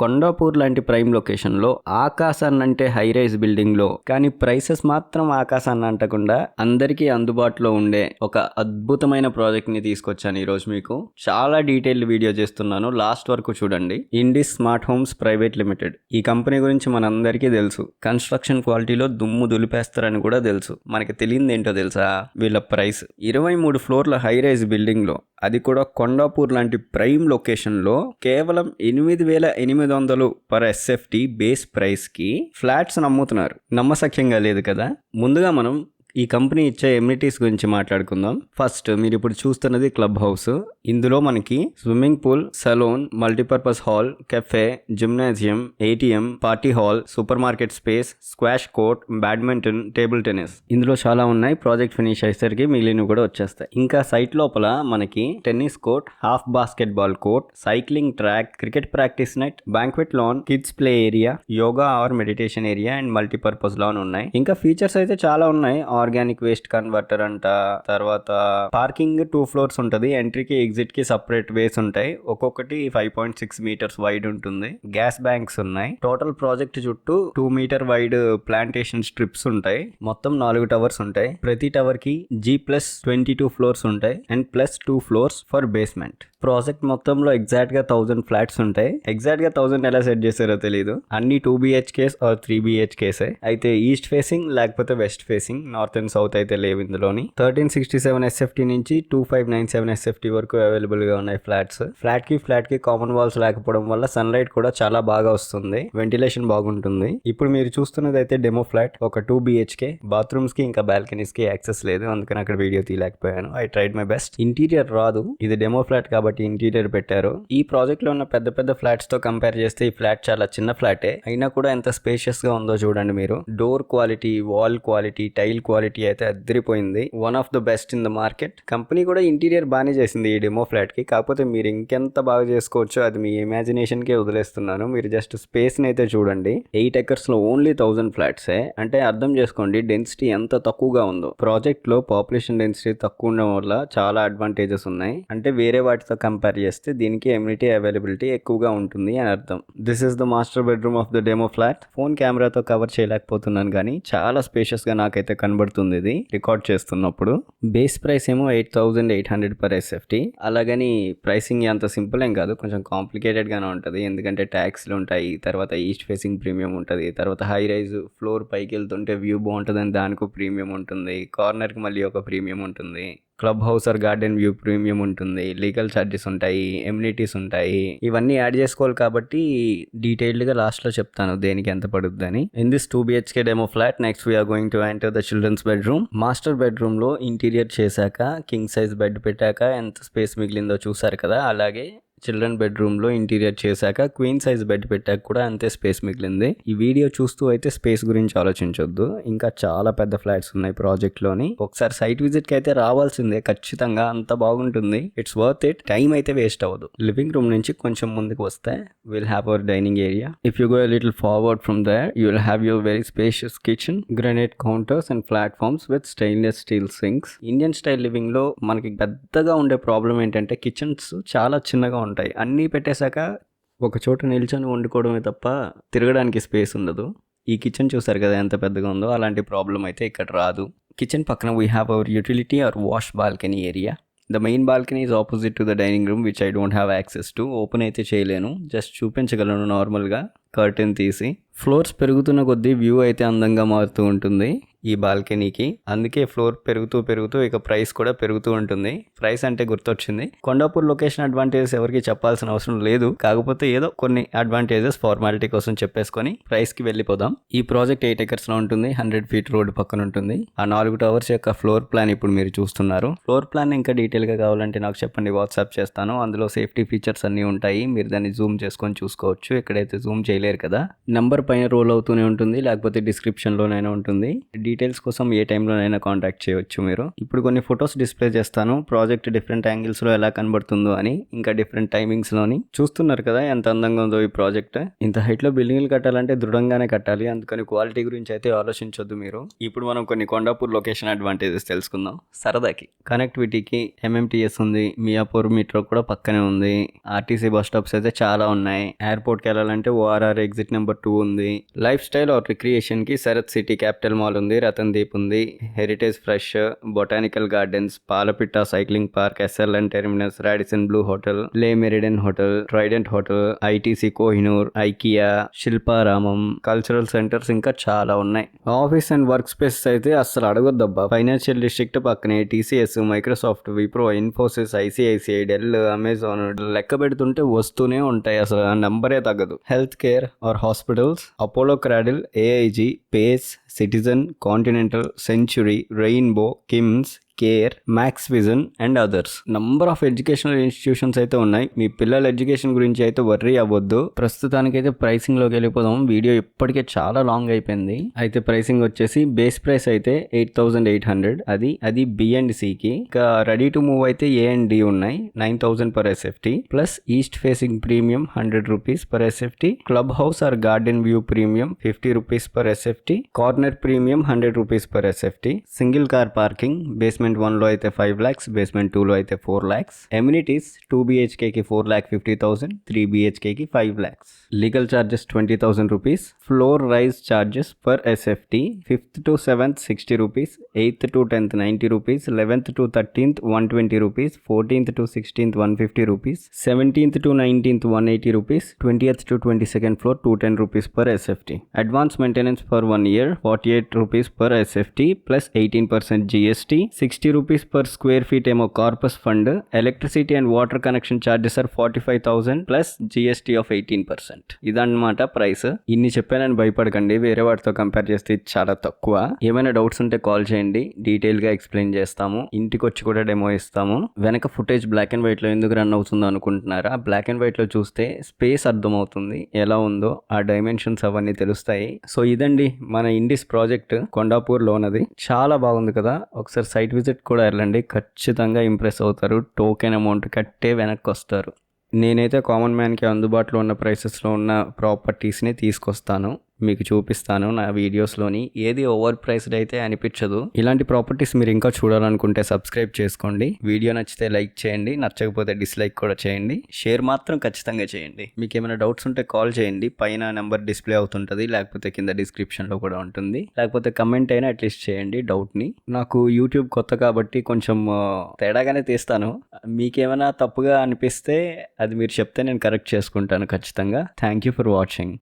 కొండాపూర్ లాంటి ప్రైమ్ లొకేషన్లో ఆకాశాన్నంటే high rise బిల్డింగ్లో కానీ ప్రైసెస్ మాత్రం ఆకాశాన్ని అంటకుండా అందరికీ అందుబాటులో ఉండే ఒక అద్భుతమైన ప్రాజెక్ట్ని తీసుకొచ్చాను ఈరోజు మీకు. చాలా డీటెయిల్డ్ వీడియో చేస్తున్నాను, లాస్ట్ వరకు చూడండి. ఇండిస్ స్మార్ట్ హోమ్స్ ప్రైవేట్ లిమిటెడ్ ఈ కంపెనీ గురించి మనందరికీ తెలుసు. కన్స్ట్రక్షన్ క్వాలిటీలో దుమ్ము దులిపేస్తారని కూడా తెలుసు. మనకి తెలియదు ఏంటో తెలుసా? వీళ్ళ ప్రైస్ 23 ఫ్లోర్ల హై రైజ్ బిల్డింగ్లో, అది కూడా కొండాపూర్ లాంటి ప్రైమ్ లొకేషన్లో కేవలం 8,800 పర్ ఎస్ఎఫ్టీ బేస్ ప్రైస్కి ఫ్లాట్స్ అమ్ముతున్నారు. నమ్మశక్యంగా లేదు కదా. ముందుగా మనం ఈ కంపెనీ ఇచ్చే ఎమ్యూనిటీస్ గురించి మాట్లాడుకుందాం. ఫస్ట్, మీరు ఇప్పుడు చూస్తున్నది క్లబ్ హౌస్. ఇందులో మనకి swimming pool, salon, multipurpose hall, cafe, gymnasium, ATM, party hall, super market space, squash court, badminton, table tennis ఇందులో చాలా ఉన్నాయి. ప్రాజెక్ట్ ఫినిష్ అయ్యేసరికి మిగిలినవి కూడా వచ్చేస్తాయి. ఇంకా సైట్ లోపల మనకి tennis court, half basket ball court, cycling track, cricket practice net, banquet lawn, kids play area, yoga or meditation area and multipurpose lawn ఉన్నాయి. ఇంకా ఫీచర్స్ అయితే చాలా ఉన్నాయి. ఆర్గానిక్ వేస్ట్ కన్వర్టర్ అంట, తర్వాత పార్కింగ్ 2 ఫ్లోర్స్ ఉంటుంది. ఎంట్రీకి ఎగ్జిట్ కి సపరేట్ వేస్ ఉంటాయి. ఒక్కొక్కటి 5.6 మీటర్స్ వైడ్ ఉంటుంది. గ్యాస్ బ్యాంక్స్ ఉన్నాయి. టోటల్ ప్రాజెక్ట్ చుట్టూ 2 మీటర్ వైడ్ ప్లాంటేషన్ స్ట్రిప్స్ ఉంటాయి. మొత్తం 4 టవర్స్ ఉంటాయి. ప్రతి టవర్ కి G+22 ఫ్లోర్స్ ఉంటాయి and +2 floors for basement. Project మొత్తంలో ఎగ్జాక్ట్ గా 1000 ఫ్లాట్స్ ఉంటాయి. ఎగ్జాక్ట్ గా 1000 ఎలా సెట్ చేశారో తెలియదు. అన్ని 2 BHKs ఆర్ 3 BHKs. అయితే ఈస్ట్ ఫేసింగ్ లేకపోతే west facing, north and south అయితే లేవు ఇందులోని. 1367 SFT నుంచి 2597 SFT వరకు అవైలబుల్ గా ఉన్నాయి ఫ్లాట్స్. ఫ్లాట్ కి కామన్ వాల్స్ లేకపోవడం వల్ల సన్లైట్ కూడా చాలా బాగా వస్తుంది. వెంటిలేషన్ బాగుంటుంది. ఇప్పుడు మీరు చూస్తున్నది అయితే డెమో ఫ్లాట్. ఒక 2 BHK. బాత్రూమ్స్ కి ఇంకా బాల్కనీస్ కి యాక్సెస్ లేదు, అందుకని అక్కడ వీడియో తీయలేకపోయాను. I tried my best. Interior రాదు, ఇది డెమో ఫ్లాట్ కాబట్టి ఇంటీరియర్ పెట్టారు. ఈ ప్రాజెక్ట్ లో ఉన్న పెద్ద ఫ్లాట్స్ తో కంపేర్ చేస్తే ఈ ఫ్లాట్ చాలా చిన్న ఫ్లాటే, అయినా కూడా ఎంత స్పేషియస్ గా ఉందో చూడండి మీరు. Door quality, wall quality, tile quality అయితే అద్దరిపోయింది. One of the best in the market. Company కూడా ఇంటీరియర్ బాగానే చేసింది ఈ డెమో ఫ్లాట్ కి. కాకపోతే మీరు ఇంకెంత బాగా చేసుకోవచ్చో అది మీ ఇమాజినేషన్ కే వదిలేస్తున్నాను. మీరు జస్ట్ స్పేస్ ని అయితే చూడండి. 8 acres లో ఓన్లీ 1000 ఫ్లాట్సే అంటే అర్థం చేసుకోండి డెన్సిటీ ఎంత తక్కువగా ఉందో. ప్రాజెక్ట్ లో పాపులేషన్ డెన్సిటీ తక్కువ ఉండడం వల్ల చాలా అడ్వాంటేజెస్ ఉన్నాయి. అంటే వేరే వాటితో కంపేర్ చేస్తే దీనికి ఎమ్యూనిటీ అవైలబిలిటీ ఎక్కువగా ఉంటుంది అని అర్థం. This is the master bedroom of the demo flat. Phone కెమెరాతో కవర్ చేయలేకపోతున్నాను కానీ చాలా స్పేషియస్ గా నాకైతే కనబడుతుంది ఇది రికార్డ్ చేస్తున్నప్పుడు. బేస్ ప్రైస్ ఏమో 8,800 పర్ SFT. అలాగని ప్రైసింగ్ అంత సింపుల్ ఏం కాదు, కొంచెం కాంప్లికేటెడ్ గానే ఉంటుంది. ఎందుకంటే ట్యాక్స్లు ఉంటాయి, తర్వాత ఈస్ట్ ఫేసింగ్ ప్రీమియం ఉంటుంది, తర్వాత హై రైజ్ ఫ్లోర్ పైకి వెళ్తుంటే వ్యూ బాగుంటుందని దానికి ప్రీమియం ఉంటుంది, కార్నర్ కి మళ్ళీ ఒక ప్రీమియం ఉంటుంది, club house or garden view premium ఉంటుంది, లీగల్ ఛార్జెస్ ఉంటాయి, ఎమ్యూనిటీస్ ఉంటాయి. ఇవన్నీ యాడ్ చేసుకోవాలి కాబట్టి డీటెయిల్డ్ గా లాస్ట్ లో చెప్తాను దేనికి ఎంత పడుద్దని. In this 2 BHK demo flat next we are going to enter the children's bedroom. Master bedroom లో ఇంటీరియర్ చేశాక, కింగ్ సైజ్ బెడ్ పెట్టాక ఎంత స్పేస్ మిగిలిందో చూసారు కదా. అలాగే చిల్డ్రన్ బెడ్రూమ్ లో ఇంటీరియర్ చేశాక క్వీన్ సైజ్ బెడ్ పెట్టాక కూడా అంతే స్పేస్ మిగిలింది. ఈ వీడియో చూస్తూ అయితే స్పేస్ గురించి ఆలోచించొద్దు, ఇంకా చాలా పెద్ద ఫ్లాట్స్ ఉన్నాయి ప్రాజెక్ట్ లోని. ఒకసారి సైట్ విజిట్ కి అయితే రావాల్సిందే ఖచ్చితంగా, అంత బాగుంటుంది. It's worth it. టైం అయితే వేస్ట్ అవ్వదు. లివింగ్ రూమ్ నుంచి కొంచెం ముందుకు వస్తే will have our dining area. If you go a little forward from there you will have your very spacious kitchen, granite counters and platforms with stainless steel sinks. Indian style living లో మనకి పెద్దగా ఉండే problem ఏంటంటే kitchens చాలా చిన్నగా ఉంటాయి. అన్నీ పెట్టేశాక ఒక చోట నిల్చొని వండుకోవడమే తప్ప తిరగడానికి స్పేస్ ఉండదు. ఈ కిచెన్ చూసారు కదా ఎంత పెద్దగా ఉందో, అలాంటి ప్రాబ్లం అయితే ఇక్కడ రాదు. కిచెన్ పక్కన we have our utility or wash balcony area. The main balcony is opposite to the dining room which I don't have access to. Open అయితే చేయలేను, జస్ట్ చూపించగలను నార్మల్గా కర్టెన్ తీసి. ఫ్లోర్స్ పెరుగుతున్న కొద్దీ వ్యూ అయితే అందంగా మారుతూ ఉంటుంది ఈ బాల్కనీకి. అందుకే ఫ్లోర్ పెరుగుతూ ఇక ప్రైస్ కూడా పెరుగుతూ ఉంటుంది. ప్రైస్ అంటే గుర్తొచ్చింది, కొండాపూర్ లొకేషన్ అడ్వాంటేజెస్ ఎవరికి చెప్పాల్సిన అవసరం లేదు. కాకపోతే ఏదో కొన్ని అడ్వాంటేజెస్ ఫార్మాలిటీ కోసం చెప్పేసుకొని ప్రైస్ కి వెళ్ళిపోదాం. ఈ ప్రాజెక్ట్ 8 acres లో ఉంటుంది. 100 feet రోడ్ పక్కన ఉంటుంది. ఆ 4 టవర్స్ యొక్క ఫ్లోర్ ప్లాన్ ఇప్పుడు మీరు చూస్తున్నారు. ఫ్లోర్ ప్లాన్ ఇంకా డీటెయిల్ గా కావాలంటే నాకు చెప్పండి, వాట్సాప్ చేస్తాను. అందులో సేఫ్టీ ఫీచర్స్ అన్ని ఉంటాయి, మీరు దాన్ని జూమ్ చేసుకొని చూసుకోవచ్చు. ఇక్కడైతే జూమ్ చేయలేదు చేయలేరు కదా. నంబర్ పైన రోల్ అవుతూనే ఉంటుంది, లేకపోతే డిస్క్రిప్షన్లోనైనా ఉంటుంది. డీటెయిల్స్ కోసం ఏ టైంలోనైనా కాంటాక్ట్ చేయవచ్చు మీరు. ఇప్పుడు కొన్ని ఫొటోస్ డిస్ప్లే చేస్తాను, ప్రాజెక్ట్ డిఫరెంట్ యాంగిల్స్లో ఎలా కనబడుతుందో అని, ఇంకా డిఫరెంట్ టైమింగ్స్లోని. చూస్తున్నారు కదా ఎంత అందంగా ఉందో ఈ ప్రాజెక్ట్. ఇంత హైట్లో బిల్డింగ్లు కట్టాలంటే దృఢంగానే కట్టాలి, అందుకని క్వాలిటీ గురించి అయితే ఆలోచించొద్దు మీరు. ఇప్పుడు మనం కొన్ని కొండాపూర్ లొకేషన్ అడ్వాంటేజెస్ తెలుసుకుందాం సరదాకి. కనెక్టివిటీకి MMTS ఉంది, మియాపూర్ మెట్రో కూడా పక్కనే ఉంది, ఆర్టీసీ బస్ స్టాప్స్ అయితే చాలా ఉన్నాయి. ఎయిర్పోర్ట్కి వెళ్ళాలంటే ORR ఎగ్జిట్ నెంబర్ 2 ఉంది. లైఫ్ స్టైల్ ఆర్ రిక్రియేషన్ కి శరత్ సిటీ క్యాపిటల్ మాల్ ఉంది, రతన్ దీప్ ఉంది, Heritage Fresh, botanical gardens, Palapitta cycling park, SLN terminus, Radisson Blu hotel, Le Meridien hotel, Trident hotel, ITC Kohinoor, IKEA, Shilparamam, cultural centres ఇంకా చాలా ఉన్నాయి. ఆఫీస్ అండ్ వర్క్ స్పేసెస్ అయితే అసలు అడగొద్దబ్బా. Financial district పక్కనే TCS, Microsoft, Wipro, Infosys, ICICI, Dell, Amazon లెక్క పెడుతుంటే వస్తూనే ఉంటాయి, అసలు ఆ నంబరే తగ్గదు. Health care or hospitals, Apollo Cradle, AIG, Pace, Citizen, Continental, Century, Rainbow, KIMS, Care, max vision and others. Number of educational institutions అయితే ఉన్నాయి. మీ పిల్లల ఎడ్యుకేషన్ గురించి అయితే వర్రీ అవ్వద్దు. ప్రస్తుతానికైతే ప్రైసింగ్ లోకి వెళ్ళిపోదాం, వీడియో ఇప్పటికే చాలా లాంగ్ అయిపోయింది. అయితే ప్రైసింగ్ వచ్చేసి బేస్ ప్రైస్ అయితే 8,800, అది B&Cకి. ఇంకా రెడీ టు మూవ్ అయితే A and D ఉన్నాయి, 9,000 per SFT, plus east facing premium 100 rupees per SFT, club house or garden view premium 50 rupees per SFT, corner premium 100 rupees per SFT, single car parking basement 1 లో అయితే 5 lakhs, basement 2 లో అయితే 4 lakhs, amenities 2 BHK కి 4,50,000, 3 BHK కి 5 lakhs, legal charges 20,000 rupees, floor rise charges per SFT 5th to 7th 60 rupees, 8th to 10th 90 rupees, 11th to 13th 120 rupees, 14th to 16th 150 rupees, 17th to 19th 180 rupees, 20th to 22nd floor 210 rupees per SFT. Advance maintenance for 1 year 48 rupees per SFT plus 18% GST, 60 rupees per square feet ఏమో corpus fund. Electricity and water connection charges are 45,000 plus GST of 18%. ఇదన్నమాట price. ఇన్ని చెప్పానని భయపడకండి, వేరే వాటితో compare చేస్తే చాలా తక్కువ. ఏమైనా డౌట్స్ ఉంటే కాల్ చేయండి, డీటెయిల్ గా ఎక్స్ప్లెయిన్ చేస్తాము, ఇంటికి వచ్చి కూడా డెమో ఇస్తాము. వెనక ఫుటేజ్ బ్లాక్ అండ్ వైట్ లో ఎందుకు రన్ అవుతుందో అనుకుంటున్నారా? బ్లాక్ అండ్ వైట్ లో చూస్తే స్పేస్ అర్థమవుతుంది, ఎలా ఉందో ఆ డైమెన్షన్స్ అవన్నీ తెలుస్తాయి. సో ఇదండి మన ఇండిస్ ప్రాజెక్ట్ కొండాపూర్ లోనది. చాలా బాగుంది కదా, ఒకసారి సైట్ విజిట్ కూడా వెళ్ళండి, ఖచ్చితంగా ఇంప్రెస్ అవుతారు. టోకెన్ అమౌంట్ కట్టే వెనక్కి వస్తారు. నేనైతే కామన్ మ్యాన్కి అందుబాటులో ఉన్న ప్రైసెస్లో ఉన్న ప్రాపర్టీస్ని తీసుకొస్తాను, మీకు చూపిస్తాను నా వీడియోస్లోని. ఏది ఓవర్ ప్రైస్డ్ అయితే అనిపించదు. ఇలాంటి ప్రాపర్టీస్ మీరు ఇంకా చూడాలనుకుంటే సబ్స్క్రైబ్ చేసుకోండి. వీడియో నచ్చితే లైక్ చేయండి, నచ్చకపోతే డిస్లైక్ కూడా చేయండి. షేర్ మాత్రం ఖచ్చితంగా చేయండి. మీకు ఏమైనా డౌట్స్ ఉంటే కాల్ చేయండి, పైన నెంబర్ డిస్ప్లే అవుతుంటుంది, లేకపోతే కింద డిస్క్రిప్షన్లో కూడా ఉంటుంది, లేకపోతే కమెంట్ అయినా అట్లీస్ట్ చేయండి డౌట్ని. నాకు యూట్యూబ్ కొత్త కాబట్టి కొంచెం తేడాగానే తీస్తాను. మీకేమైనా తప్పుగా అనిపిస్తే అది మీరు చెప్తే నేను కరెక్ట్ చేసుకుంటాను ఖచ్చితంగా. Thank you for watching.